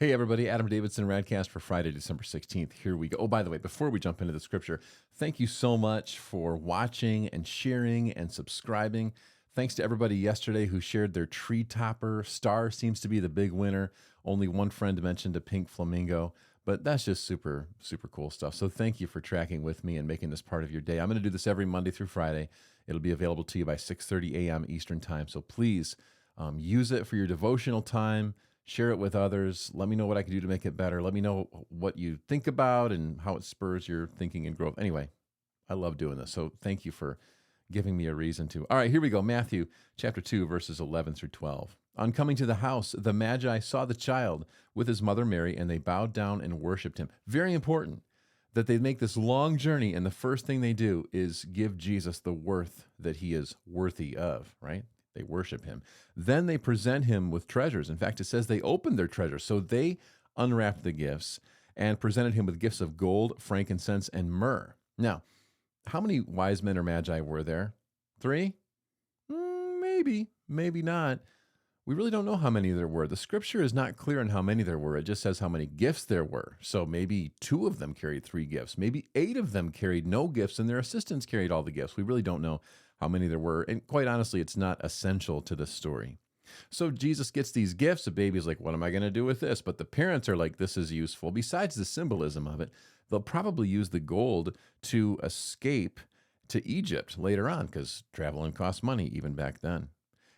Hey everybody, Adam Davidson, RadCast for Friday, December 16th. Here we go. Oh, by the way, before we jump into the scripture, thank you so much for watching and sharing and subscribing. Thanks to everybody yesterday who shared their tree topper. Star seems to be the big winner. Only one friend mentioned a pink flamingo, but that's just super, super cool stuff. So thank you for tracking with me and making this part of your day. I'm going to do this every Monday through Friday. It'll be available to you by 6:30 a.m. Eastern Time. So please use it for your devotional time. Share it with others. Let me know what I can do to make it better. Let me know what you think about and how it spurs your thinking and growth. Anyway, I love doing this. So thank you for giving me a reason to. All right, here we go. Matthew chapter 2, verses 11 through 12. On coming to the house, the Magi saw the child with his mother Mary, and they bowed down and worshiped him. Very important that they make this long journey, and the first thing they do is give Jesus the worth that he is worthy of, right? They worship him. Then they present him with treasures. In fact, it says they opened their treasures. So they unwrapped the gifts and presented him with gifts of gold, frankincense, and myrrh. Now, how many wise men or magi were there? 3? Maybe, maybe not. We really don't know how many there were. The scripture is not clear on how many there were. It just says how many gifts there were. So maybe 2 of them carried 3 gifts. Maybe 8 of them carried no gifts, and their assistants carried all the gifts. We really don't know how many there were. And quite honestly, it's not essential to this story. So Jesus gets these gifts. The baby's like, what am I going to do with this? But the parents are like, this is useful. Besides the symbolism of it, they'll probably use the gold to escape to Egypt later on, because traveling cost money even back then.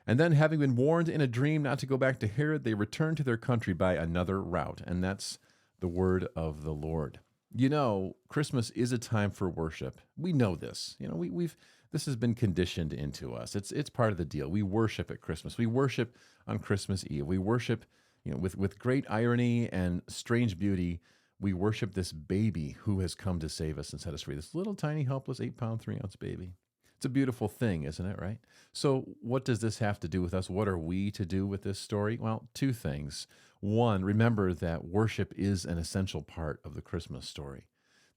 And then, having been warned in a dream not to go back to Herod, they returned to their country by another route. And that's the word of the Lord. You know, Christmas is a time for worship. We know this. You know, this has been conditioned into us. It's part of the deal. We worship at Christmas. We worship on Christmas Eve. We worship, with great irony and strange beauty. We worship this baby who has come to save us and set us free. This little tiny helpless 8-pound 3-ounce baby. It's a beautiful thing, isn't it, right? So what does this have to do with us? What are we to do with this story? Well, 2 things. 1, remember that worship is an essential part of the Christmas story.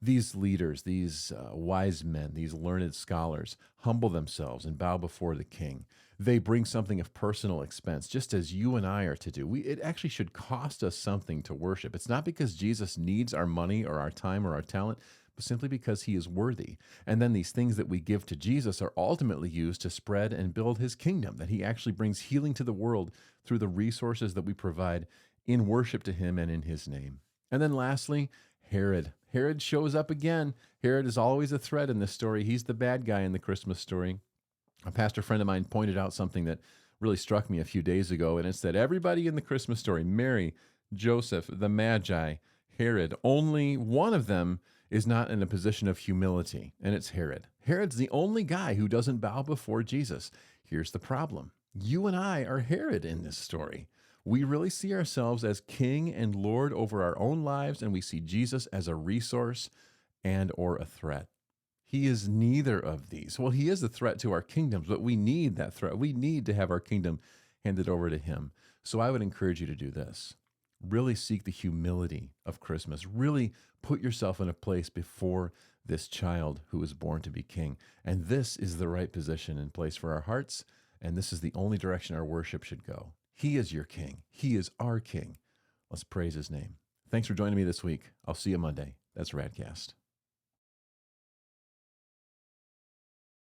These leaders, these wise men, these learned scholars humble themselves and bow before the king. They bring something of personal expense, just as you and I are to do. It actually should cost us something to worship. It's not because Jesus needs our money or our time or our talent, but simply because he is worthy. And then these things that we give to Jesus are ultimately used to spread and build his kingdom, that he actually brings healing to the world through the resources that we provide in worship to him and in his name. And then lastly, Herod. Herod shows up again. Herod is always a threat in this story. He's the bad guy in the Christmas story. A pastor friend of mine pointed out something that really struck me a few days ago, and it's that everybody in the Christmas story, Mary, Joseph, the Magi, Herod, only one of them is not in a position of humility, and it's Herod. Herod's the only guy who doesn't bow before Jesus. Here's the problem. You and I are Herod in this story. We really see ourselves as king and Lord over our own lives, and we see Jesus as a resource and or a threat. He is neither of these. Well, he is a threat to our kingdoms, but we need that threat. We need to have our kingdom handed over to him. So I would encourage you to do this. Really seek the humility of Christmas. Really put yourself in a place before this child who was born to be king. And this is the right position and place for our hearts, and this is the only direction our worship should go. He is your king. He is our king. Let's praise his name. Thanks for joining me this week. I'll see you Monday. That's RadCast.